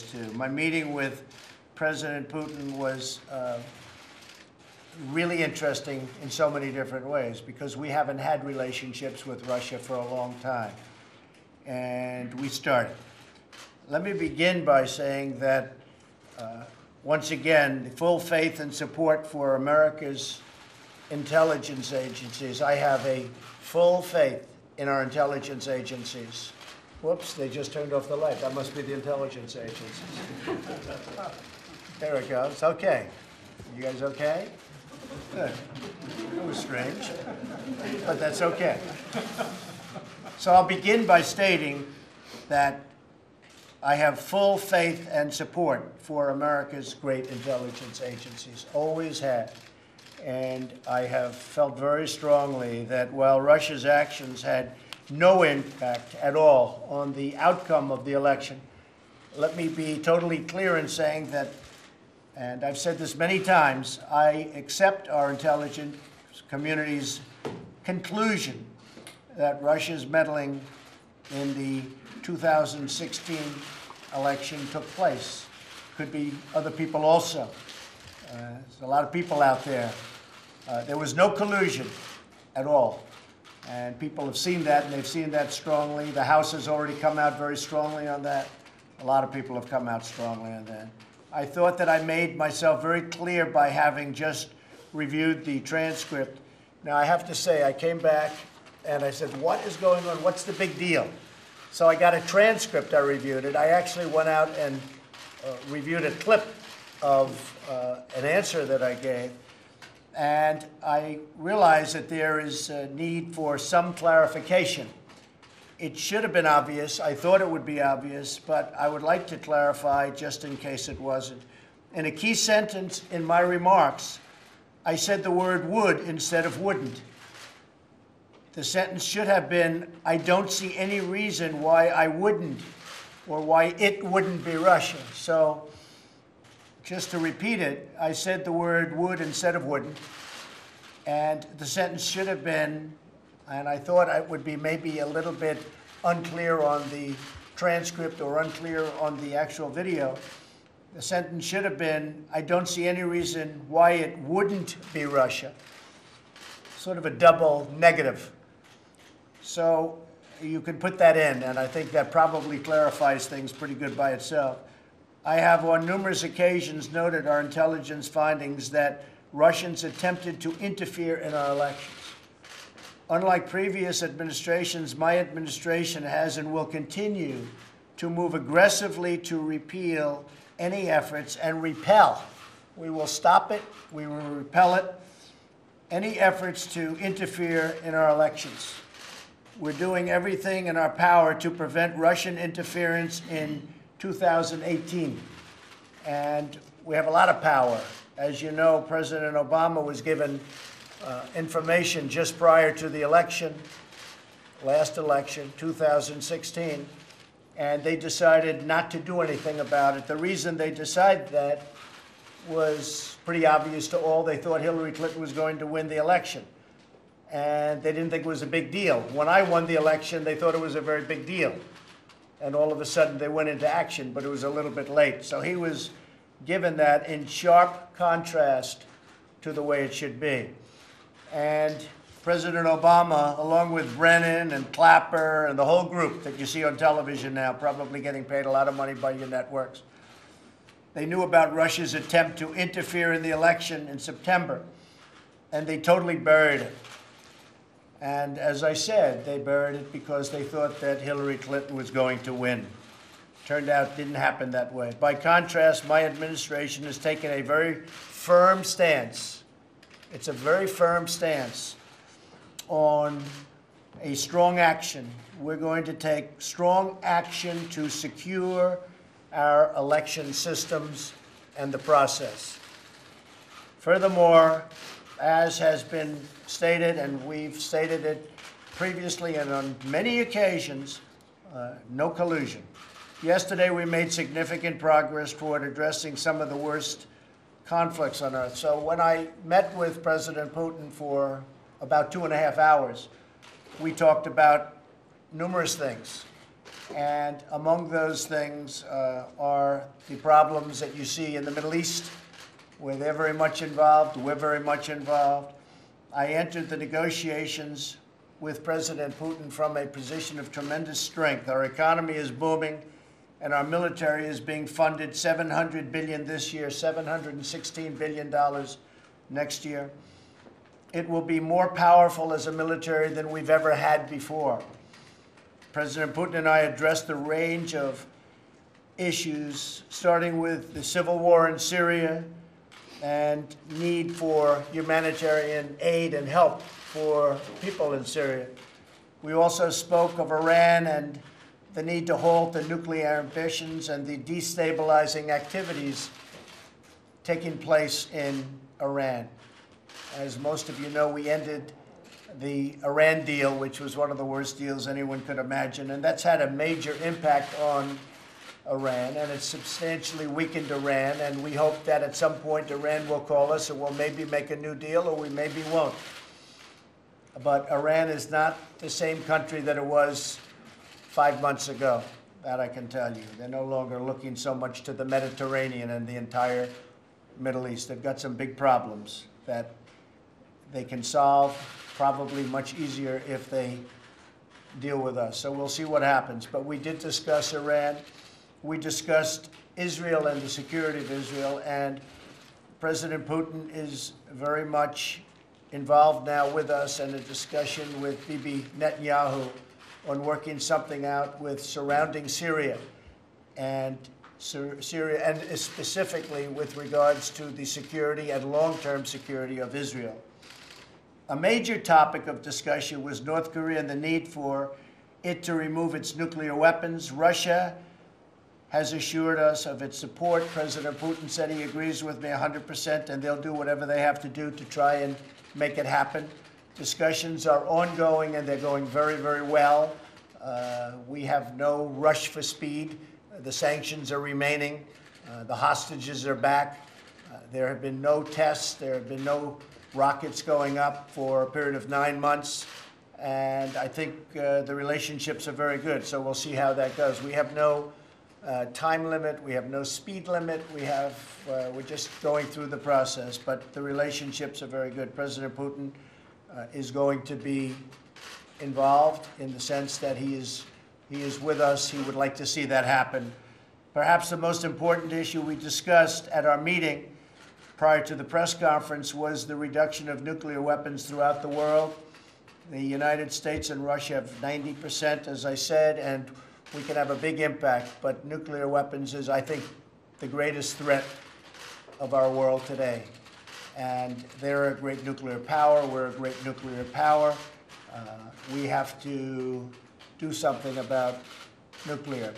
My meeting with President Putin was really interesting in so many different ways because we haven't had relationships with Russia for a long time, and we started. Let me begin by saying that, once again, full faith and support for America's intelligence agencies. I have a full faith in our intelligence agencies. Whoops, they just turned off the light. That must be the intelligence agencies. There it goes. Okay. You guys okay? Good. That was strange, but that's okay. So I'll begin by stating that I have full faith and support for America's great intelligence agencies, always had. And I have felt very strongly that while Russia's actions had no impact at all on the outcome of the election, let me be totally clear in saying that, and I've said this many times, I accept our intelligence community's conclusion that Russia's meddling in the 2016 election took place. Could be other people also. There's a lot of people out there. There was no collusion at all. And people have seen that, and they've seen that strongly. The House has already come out very strongly on that. A lot of people have come out strongly on that. I thought that I made myself very clear by having just reviewed the transcript. Now, I have to say, I came back and I said, what is going on? What's the big deal? So I got a transcript, I reviewed it. I actually went out and reviewed a clip of an answer that I gave. And I realized that there is a need for some clarification. It should have been obvious. I thought it would be obvious, but I would like to clarify just in case it wasn't. In a key sentence in my remarks, I said the word would instead of wouldn't. The sentence should have been, I don't see any reason why I wouldn't, or why it wouldn't be Russia. So, just to repeat it, I said the word would instead of wouldn't, and the sentence should have been, and I thought it would be maybe a little bit unclear on the transcript or unclear on the actual video. The sentence should have been, I don't see any reason why it wouldn't be Russia. Sort of a double negative. So you can put that in, and I think that probably clarifies things pretty good by itself. I have on numerous occasions noted our intelligence findings that Russians attempted to interfere in our elections. Unlike previous administrations, my administration has and will continue to move aggressively to repeal any efforts and repel. We will stop it, we will repel it, any efforts to interfere in our elections. We're doing everything in our power to prevent Russian interference in 2018. And we have a lot of power. As you know, President Obama was given information just prior to the election, last election, 2016, and they decided not to do anything about it. The reason they decided that was pretty obvious to all. They thought Hillary Clinton was going to win the election, and they didn't think it was a big deal. When I won the election, they thought it was a very big deal. And all of a sudden, they went into action, but it was a little bit late. So he was given that in sharp contrast to the way it should be. And President Obama, along with Brennan and Clapper and the whole group that you see on television now, probably getting paid a lot of money by your networks, they knew about Russia's attempt to interfere in the election in September, and they totally buried it. And as I said, they buried it because they thought that Hillary Clinton was going to win. Turned out it didn't happen that way. By contrast, my administration has taken a very firm stance. It's a very firm stance on a strong action. We're going to take strong action to secure our election systems and the process. Furthermore, as has been stated, and we've stated it previously and on many occasions, no collusion. Yesterday, we made significant progress toward addressing some of the worst conflicts on earth. So when I met with President Putin for about 2.5 hours, we talked about numerous things. And among those things are the problems that you see in the Middle East, where they're very much involved, we're very much involved. I entered the negotiations with President Putin from a position of tremendous strength. Our economy is booming, and our military is being funded $700 billion this year, $716 billion next year. It will be more powerful as a military than we've ever had before. President Putin and I addressed a range of issues, starting with the civil war in Syria and need for humanitarian aid and help for people in Syria. We also spoke of Iran and the need to halt the nuclear ambitions and the destabilizing activities taking place in Iran. As most of you know, we ended the Iran deal, which was one of the worst deals anyone could imagine, and that's had a major impact on Iran, and it's substantially weakened Iran, and we hope that at some point Iran will call us and we'll maybe make a new deal, or we maybe won't. But Iran is not the same country that it was 5 months ago, that I can tell you. They're no longer looking so much to the Mediterranean and the entire Middle East. They've got some big problems that they can solve probably much easier if they deal with us. So we'll see what happens. But we did discuss Iran. We discussed Israel and the security of Israel. And President Putin is very much involved now with us in a discussion with Bibi Netanyahu on working something out with surrounding Syria and specifically with regards to the security and long-term security of Israel. A major topic of discussion was North Korea and the need for it to remove its nuclear weapons. Russia has assured us of its support. President Putin said he agrees with me 100%, and they'll do whatever they have to do to try and make it happen. Discussions are ongoing, and they're going very, very well. We have no rush for speed. The sanctions are remaining. The hostages are back. There have been no tests. There have been no rockets going up for a period of 9 months. And I think the relationships are very good. So we'll see how that goes. We have no time limit. We have no speed limit. We're just going through the process. But the relationships are very good. President Putin is going to be involved in the sense that he is with us. He would like to see that happen. Perhaps the most important issue we discussed at our meeting prior to the press conference was the reduction of nuclear weapons throughout the world. The United States and Russia have 90%, as I said, and we can have a big impact. But nuclear weapons is, I think, the greatest threat of our world today. And they're a great nuclear power. We're a great nuclear power. We have to do something about nuclear.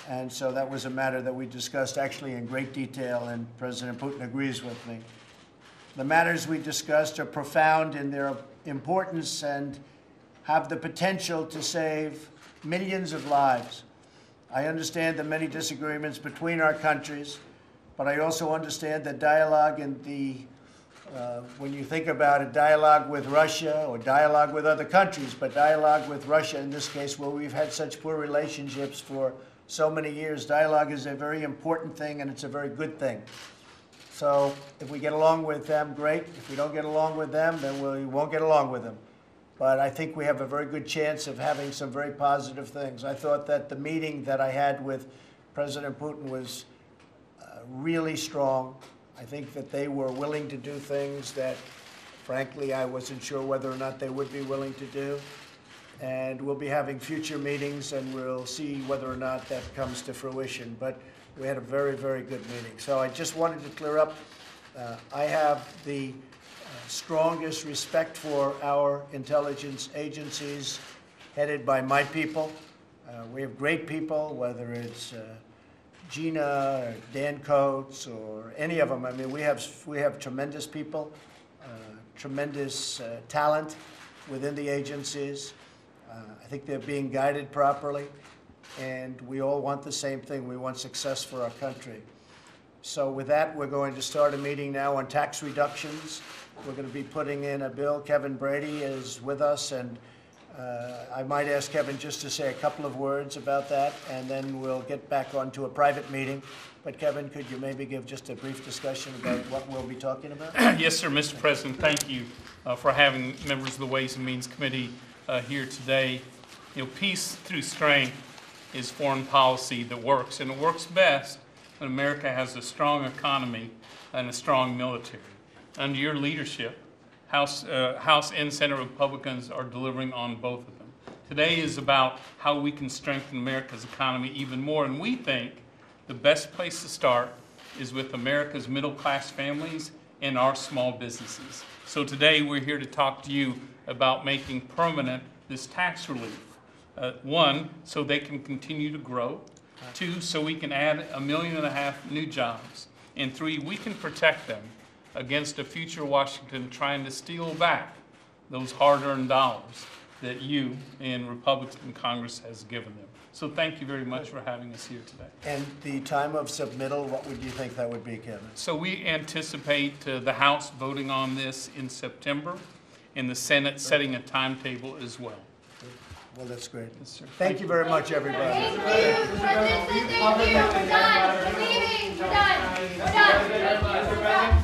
And so that was a matter that we discussed actually in great detail, and President Putin agrees with me. The matters we discussed are profound in their importance and have the potential to save millions of lives. I understand the many disagreements between our countries, but I also understand that dialogue in when you think about a dialogue with Russia or dialogue with other countries, but dialogue with Russia in this case, where we've had such poor relationships for so many years, dialogue is a very important thing, and it's a very good thing. So if we get along with them, great. If we don't get along with them, then we won't get along with them. But I think we have a very good chance of having some very positive things. I thought that the meeting that I had with President Putin was really strong. I think that they were willing to do things that, frankly, I wasn't sure whether or not they would be willing to do. And we'll be having future meetings, and we'll see whether or not that comes to fruition. But we had a very, very good meeting. So I just wanted to clear up. I have the strongest respect for our intelligence agencies headed by my people. We have great people, whether it's Gina or Dan Coates or any of them. I mean, we have tremendous people, tremendous talent within the agencies. I think they're being guided properly, and we all want the same thing. We want success for our country. So with that, we're going to start a meeting now on tax reductions. We're going to be putting in a bill. Kevin Brady is with us, and I might ask Kevin just to say a couple of words about that, and then we'll get back onto a private meeting. But Kevin, could you maybe give just a brief discussion about what we'll be talking about? Yes, sir, Mr. President. Thank you for having members of the Ways and Means Committee here today. You know, peace through strength is foreign policy that works, and it works best when America has a strong economy and a strong military. Under your leadership, House and Senate Republicans are delivering on both of them. Today is about how we can strengthen America's economy even more, and we think the best place to start is with America's middle-class families and our small businesses. So today we're here to talk to you about making permanent this tax relief. One, so they can continue to grow. Two, so we can add 1.5 million new jobs. And three, we can protect them against a future Washington trying to steal back those hard-earned dollars that you and Republicans in Congress has given them. So thank you very much for having us here today. And the time of submittal, what would you think that would be, Kevin? So we anticipate the House voting on this in September and the Senate setting a timetable as well. Well, that's great. Yes, sir. Thank you very much, everybody. Thank you. President, thank you. We're done. We're leaving. We're done. We're done.